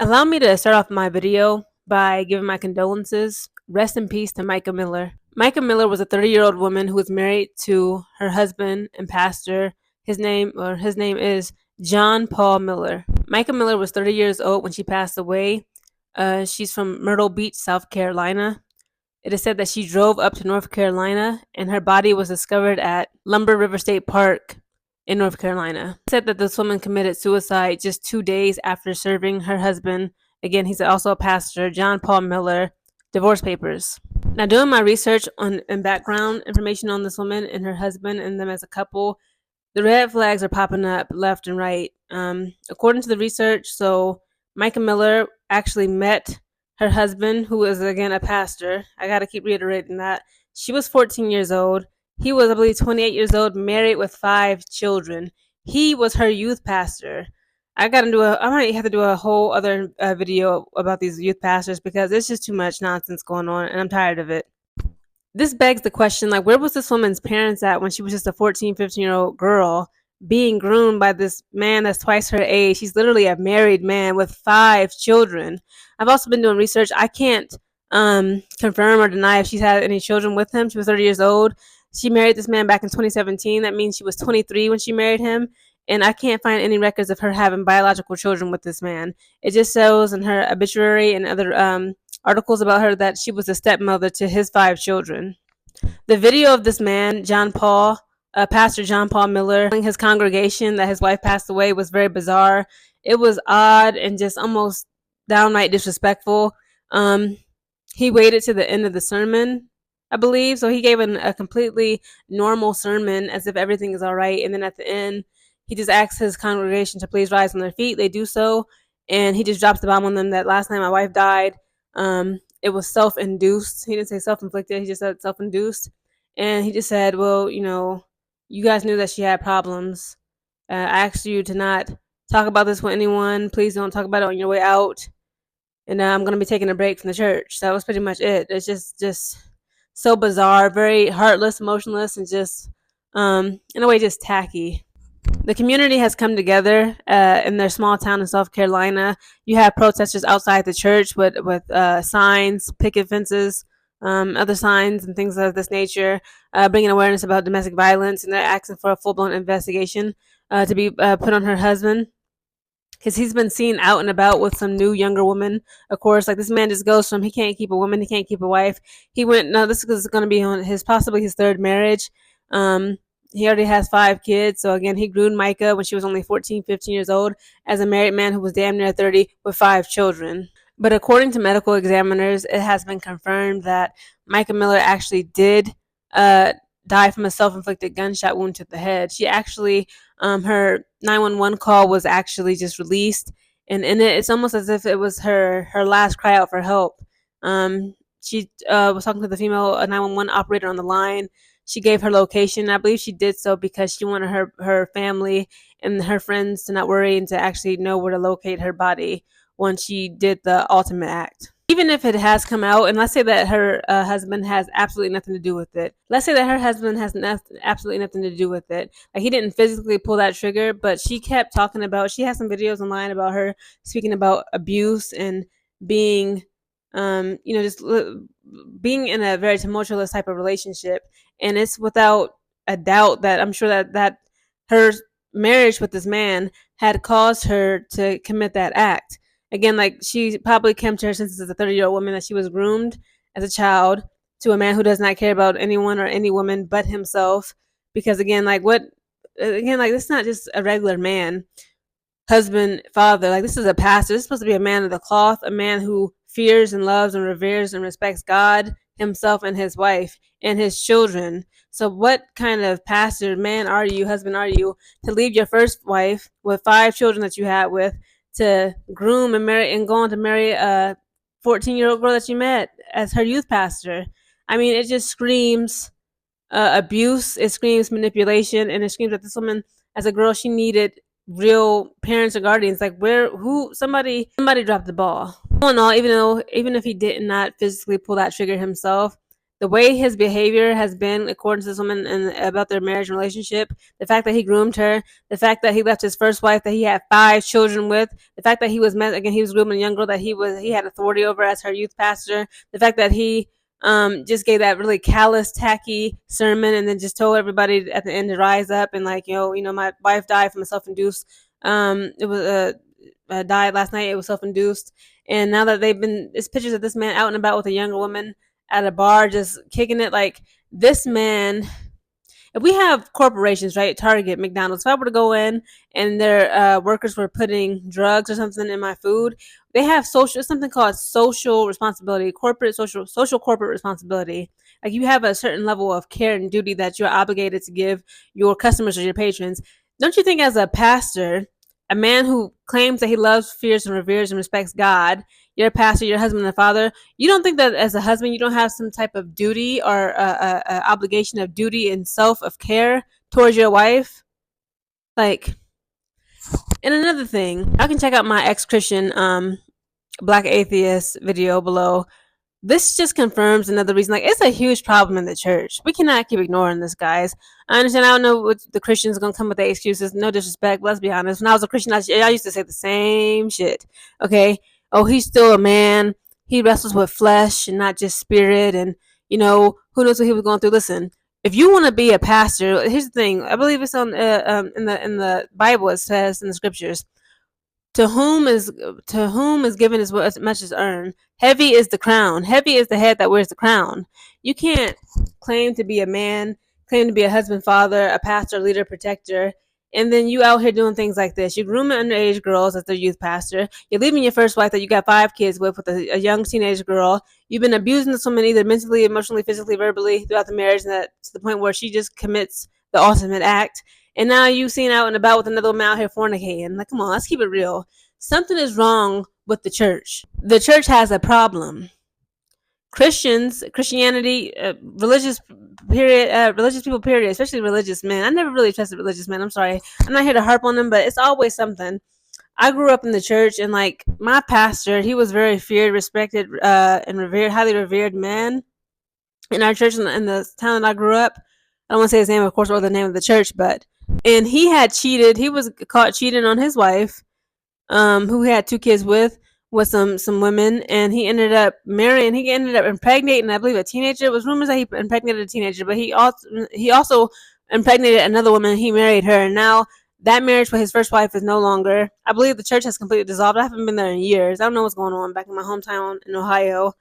Allow me to start off my video by giving my condolences. Rest in peace to Micah Miller. Micah Miller was a 30-year-old woman who was married to her husband and pastor. His name is John Paul Miller. Micah Miller was 30 years old when she passed away. She's from Myrtle Beach, South Carolina. It is said that she drove up to North Carolina and her body was discovered at Lumber River State Park in North Carolina. It said that this woman committed suicide just 2 days after serving her husband, again, he's also a pastor, John Paul Miller, divorce papers. Now, doing my research on and background information on this woman and her husband and them as a couple, the red flags are popping up left and right. According to the research, so Micah Miller actually met her husband, who is again a pastor. I got to keep reiterating that. She was 14 years old. He was, I believe, 28 years old, married with 5 children. He was her youth pastor. I might have to do a whole other video about these youth pastors because it's just too much nonsense going on and I'm tired of it. This begs the question, like, where was this woman's parents at when she was just a 14, 15-year-old girl being groomed by this man that's twice her age? He's literally a married man with 5 children. I've also been doing research. I can't confirm or deny if she's had any children with him. She was 30 years old. She married this man back in 2017. That means she was 23 when she married him. And I can't find any records of her having biological children with this man. It just shows in her obituary and other articles about her that she was a stepmother to his 5 children. The video of this man, Pastor John Paul Miller, telling his congregation that his wife passed away was very bizarre. It was odd and just almost downright disrespectful. He waited to the end of the sermon, I believe. So he gave a completely normal sermon as if everything is all right. And then at the end, he just asked his congregation to please rise on their feet. They do so. And he just drops the bomb on them that last night my wife died. It was self-induced. He didn't say self-inflicted. He just said self-induced. And he just said, well, you guys knew that she had problems. I asked you to not talk about this with anyone. Please don't talk about it on your way out. And I'm going to be taking a break from the church. So that was pretty much it. It's just so bizarre, very heartless, emotionless, and just, in a way, just tacky. The community has come together in their small town in South Carolina. You have protesters outside the church with signs, picket fences, other signs and things of this nature, bringing awareness about domestic violence, and they're asking for a full-blown investigation to be put on her husband, because he's been seen out and about with some new younger woman. Of course, like, this man just goes from he can't keep a woman, he can't keep a wife. This is going to be on possibly his 3rd marriage. He already has 5 kids. So again, he groomed Micah when she was only 14, 15 years old as a married man who was damn near 30 with 5 children. But according to medical examiners, it has been confirmed that Micah Miller actually did die from a self-inflicted gunshot wound to the head. She actually, her 911 call was actually just released. And in it, it's almost as if it was her last cry out for help. She was talking to the female 911 operator on the line. She gave her location. I believe she did so because she wanted her family and her friends to not worry and to actually know where to locate her body when she did the ultimate act. Even if it has come out, and let's say that her husband has absolutely nothing to do with it. Let's say that her husband has absolutely nothing to do with it. Like, he didn't physically pull that trigger, but she kept talking about, she has some videos online about her speaking about abuse and being, just being in a very tumultuous type of relationship. And it's without a doubt that I'm sure that her marriage with this man had caused her to commit that act. Again, like, she probably came to her senses as a 30-year-old woman that she was groomed as a child to a man who does not care about anyone or any woman but himself. Because again, this is not just a regular man, husband, father. Like, this is a pastor. This is supposed to be a man of the cloth, a man who fears and loves and reveres and respects God, himself, and his wife and his children. So what kind of pastor, man are you, husband are you, to leave your first wife with 5 children that you had with, to groom and marry and go on to marry a 14-year-old girl that you met as her youth pastor? I mean, it just screams abuse. It screams manipulation, and it screams that this woman, as a girl, she needed real parents or guardians. Like, somebody dropped the ball. All in all, even if he did not physically pull that trigger himself, The way his behavior has been according to this woman and about their marriage and relationship, the fact that he groomed her, the fact that he left his first wife that he had 5 children with, the fact that he was again he was grooming a young girl that he had authority over as her youth pastor, the fact that he just gave that really callous, tacky sermon and then just told everybody at the end to rise up and like, my wife died from a self-induced it was died last night. It was self-induced. And now that it's pictures of this man out and about with a younger woman at a bar, just kicking it. Like, this man, if we have corporations, right, Target, McDonald's, if I were to go in and their workers were putting drugs or something in my food, they have something called social responsibility, social corporate responsibility. Like, you have a certain level of care and duty that you're obligated to give your customers or your patrons. Don't you think, as a pastor, a man who claims that he loves, fears, and reveres and respects God, your pastor, your husband, and father, you don't think that as a husband you don't have some type of duty or obligation of duty and self of care towards your wife? Like, and another thing, I can check out my ex-Christian black atheist video below. This just confirms another reason. Like, it's a huge problem in the church. We cannot keep ignoring this, guys. I understand. I don't know what the Christians are gonna come with their excuses. No disrespect. Let's be honest. When I was a Christian, I used to say the same shit. Okay. Oh, he's still a man. He wrestles with flesh and not just spirit. And who knows what he was going through. Listen, if you want to be a pastor, here's the thing. I believe it's on in the Bible. It says in the scriptures, to whom is given as much as earned. Heavy is the crown. Heavy is the head that wears the crown. You can't claim to be a man, claim to be a husband, father, a pastor, leader, protector, and then you out here doing things like this. You're grooming underage girls as their youth pastor. You're leaving your first wife that you got 5 kids with a young teenage girl. You've been abusing this woman either mentally, emotionally, physically, verbally throughout the marriage, and that to the point where she just commits the ultimate act. And now you seen out and about with another woman out here fornicating. Like, come on, let's keep it real. Something is wrong with the church. The church has a problem. Christianity, religious people, period, especially religious men. I never really trusted religious men. I'm sorry. I'm not here to harp on them, but it's always something. I grew up in the church, and like my pastor, he was very feared, respected, and revered, highly revered man in our church in the town that I grew up. I don't want to say his name, of course, or the name of the church, and he had cheated. He was caught cheating on his wife, who he had 2 kids with some women, and he ended up marrying. He ended up impregnating, I believe, a teenager. It was rumors that he impregnated a teenager, but he also impregnated another woman. He married her, and now that marriage with his first wife is no longer. I believe the church has completely dissolved. I haven't been there in years. I don't know what's going on back in my hometown in Ohio.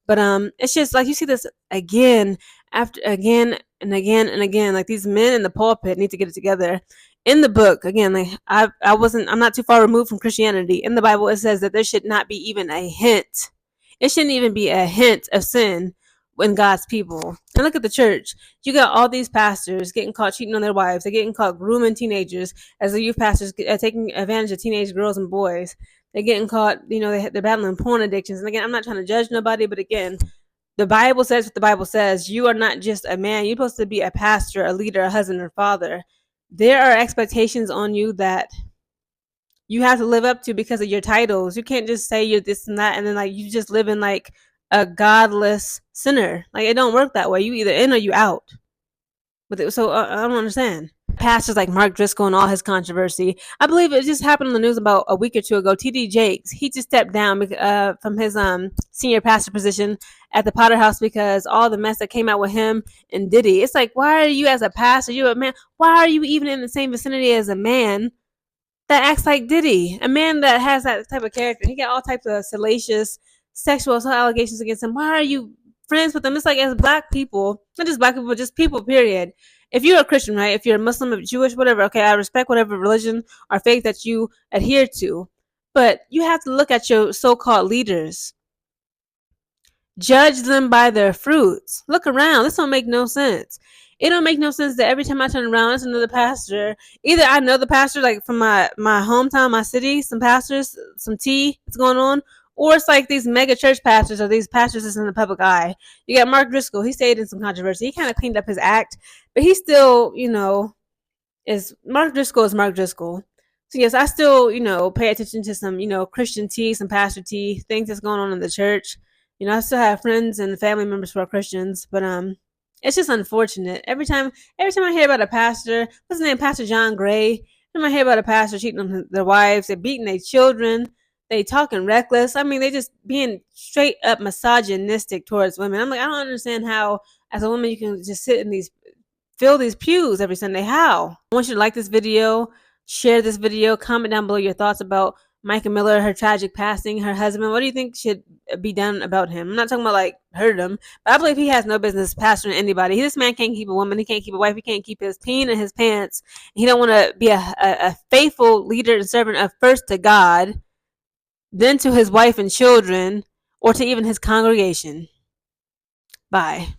But it's just like you see this again after again and again and again. Like, these men in the pulpit need to get it together. In the book, again, like I'm not too far removed from Christianity. In the Bible, it says that there should not be even a hint. It shouldn't even be a hint of sin in God's people. And look at the church. You got all these pastors getting caught cheating on their wives. They're getting caught grooming teenagers as the youth pastors taking advantage of teenage girls and boys. They're getting caught, they're battling porn addictions. And again, I'm not trying to judge nobody, but again, the Bible says what the Bible says. You are not just a man. You're supposed to be a pastor, a leader, a husband, or father. There are expectations on you that you have to live up to because of your titles. You can't just say you're this and that and then like you just live in like a godless sinner. Like, it don't work that way. You either in or you out. So I don't understand. Pastors like Mark Driscoll and all his controversy. I believe it just happened on the news about a week or two ago. T.D. Jakes, he just stepped down from his senior pastor position at the Potter House because all the mess that came out with him and Diddy. It's like, why are you, as a pastor, you're a man, why are you even in the same vicinity as a man that acts like Diddy? A man that has that type of character. He got all types of salacious sexual assault allegations against him. Why are you friends with them? It's like, as black people, not just black people, just people, period. If you're a Christian, right? If you're a Muslim, if Jewish, whatever, okay, I respect whatever religion or faith that you adhere to. But you have to look at your so-called leaders. Judge them by their fruits. Look around. This don't make no sense. It don't make no sense that every time I turn around, it's another pastor. Either I know the pastor, like from my hometown, my city, some pastors, some tea that's going on, or it's like these mega church pastors or these pastors that's in the public eye. You got Mark Driscoll. He stayed in some controversy. He kind of cleaned up his act, but he still, is Mark Driscoll is Mark Driscoll. So yes, I still, pay attention to some, Christian tea, some pastor tea, things that's going on in the church. I still have friends and family members who are Christians, but it's just unfortunate. Every time I hear about a pastor, what's his name, Pastor John Gray. Every time I hear about a pastor cheating on their wives, they're beating their children, they talking reckless. I mean, they just being straight up misogynistic towards women. I'm like, I don't understand how, as a woman, you can just sit in these fill these pews every Sunday. How? I want you to like this video, share this video, comment down below your thoughts about Micah Miller, her tragic passing, her husband. What do you think should be done about him? I'm not talking about like hurt him, but I believe he has no business pastoring anybody. This man can't keep a woman. He can't keep a wife. He can't keep his peen in his pants. He don't want to be a faithful leader and servant of first to God, then to his wife and children, or to even his congregation. Bye.